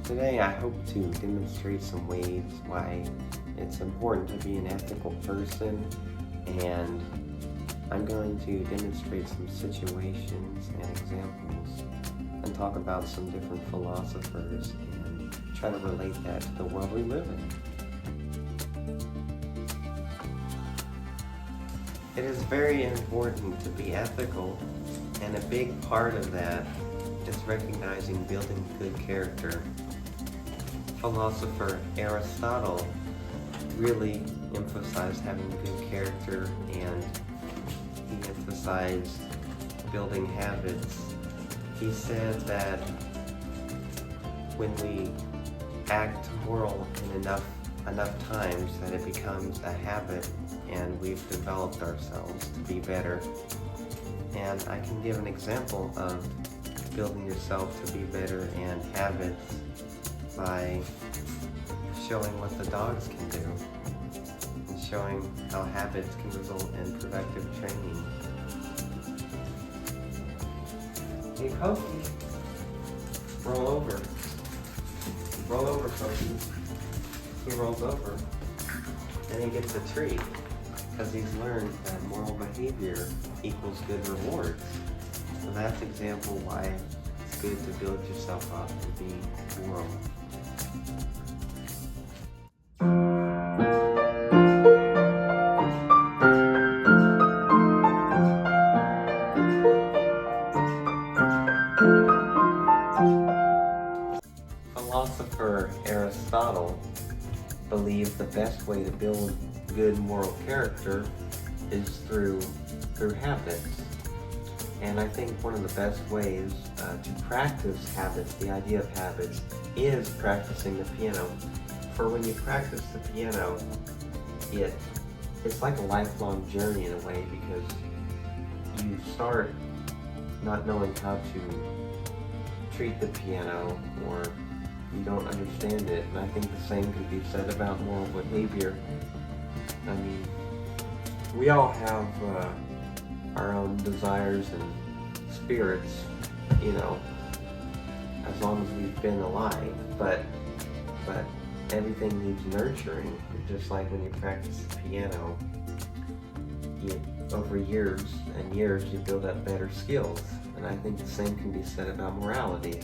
Today I hope to demonstrate some ways why it's important to be an ethical person, and I'm going to demonstrate some situations and examples and talk about some different philosophers and try to relate that to the world we live in. It is very important to be ethical, and a big part of that is recognizing building good character. Philosopher Aristotle really emphasized having good character, and he emphasized building habits. He said that when we act moral in enough times that it becomes a habit and we've developed ourselves to be better. And I can give an example of building yourself to be better and habits by showing what the dogs can do and showing how habits can result in productive training. Hey Pokey, roll over. Roll over, Pokey. He rolls over and he gets a treat because he's learned that moral behavior equals good rewards. So that's an example why it's good to build yourself up and be moral. Philosopher Aristotle believed the best way to build good moral character is through habits. And I think one of the best ways to practice habits, the idea of habits, is practicing the piano. For when you practice the piano, it's like a lifelong journey in a way, because you start not knowing how to treat the piano, or you don't understand it. And I think the same can be said about moral behavior. I mean, we all have our own desires and spirits, as long as we've been alive, but everything needs nurturing. Just like when you practice the piano, over years and years you build up better skills. And I think the same can be said about morality.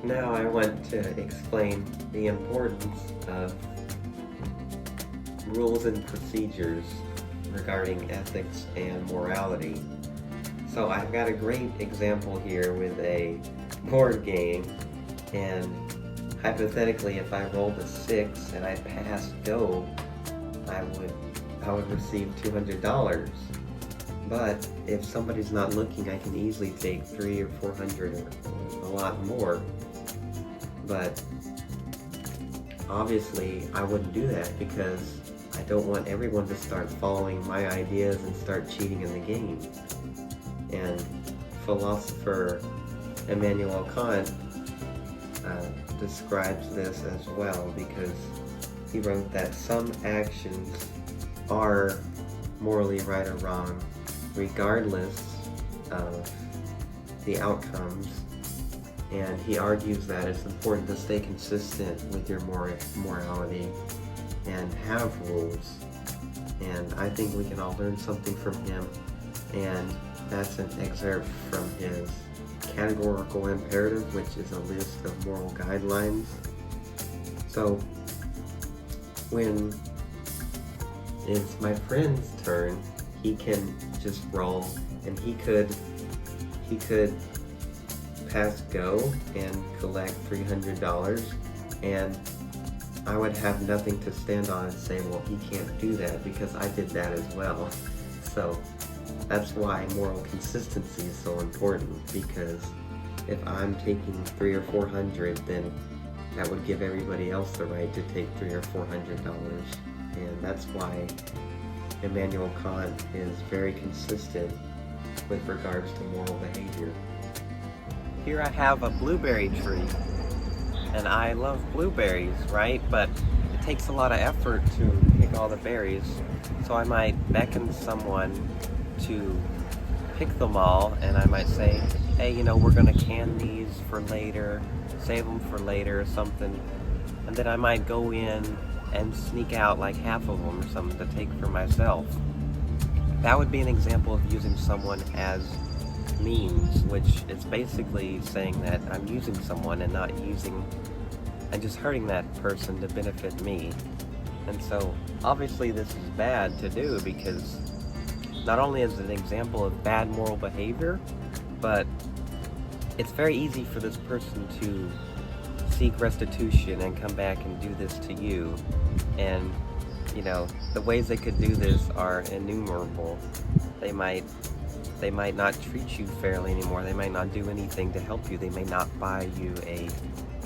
Now I want to explain the importance of rules and procedures regarding ethics and morality. So I've got a great example here with a board game, and hypothetically if I rolled a 6 and I passed go, I would receive $200. But if somebody's not looking, I can easily take $300 or $400 or a lot more. But obviously I wouldn't do that, because I don't want everyone to start following my ideas and start cheating in the game. And philosopher Immanuel Kant describes this as well, because he wrote that some actions are morally right or wrong regardless of the outcomes. And he argues that it's important to stay consistent with your morality and have rules. And I think we can all learn something from him. And that's an excerpt from his Categorical Imperative, which is a list of moral guidelines. So when it's my friend's turn, he can just roll, and he could pass go and collect $300, and I would have nothing to stand on and say, well, he can't do that because I did that as well. So that's why moral consistency is so important, because if I'm taking $300 or $400, then that would give everybody else the right to take $300 or $400. And that's why Immanuel Kant is very consistent with regards to moral behavior. here I have a blueberry tree, and I love blueberries, right? But it takes a lot of effort to pick all the berries, so I might beckon someone to pick them all, and I might say, hey, you know, we're gonna can these for later, save them for later or something, and then I might go in and sneak out like half of them or something to take for myself. That would be an example of using someone as means, which is basically saying that I'm using someone and not using, and just hurting that person to benefit me. And so obviously this is bad to do, because not only is it an example of bad moral behavior, but it's very easy for this person to seek restitution and come back and do this to you. And you know, the ways they could do this are innumerable. They might not treat you fairly anymore. They might not do anything to help you. They may not buy you a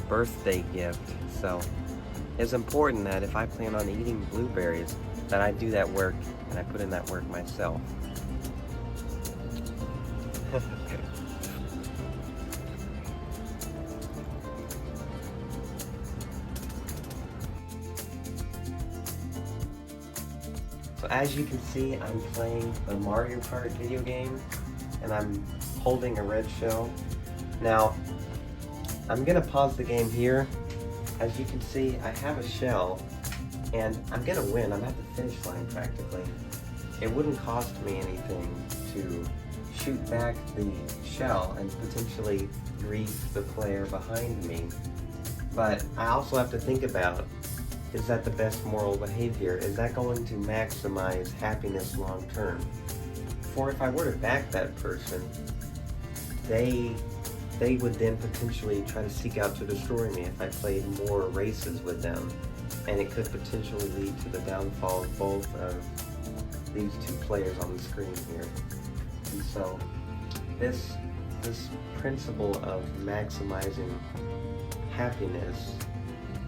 birthday gift. So it's important that if I plan on eating blueberries, that I do that work and I put in that work myself. So as you can see, I'm playing the Mario Kart video game, and I'm holding a red shell. Now, I'm gonna pause the game here. As you can see, I have a shell, and I'm gonna win. I'm at the finish line practically. It wouldn't cost me anything to shoot back the shell and potentially grease the player behind me. But I also have to think about, is that the best moral behavior? Is that going to maximize happiness long term? For if I were to back that person, they would then potentially try to seek out to destroy me if I played more races with them. And it could potentially lead to the downfall of both of these two players on the screen here. And so this principle of maximizing happiness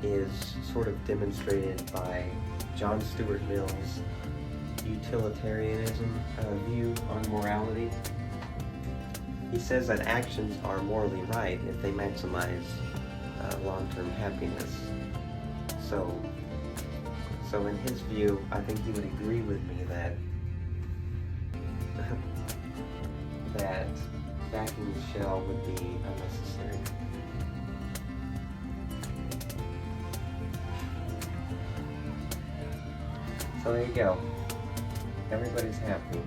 is sort of demonstrated by John Stuart Mill's utilitarianism view on morality. He says that actions are morally right if they maximize long-term happiness. So in his view, I think he would agree with me that that backing the shell would be unnecessary. So there you go. Everybody's happy.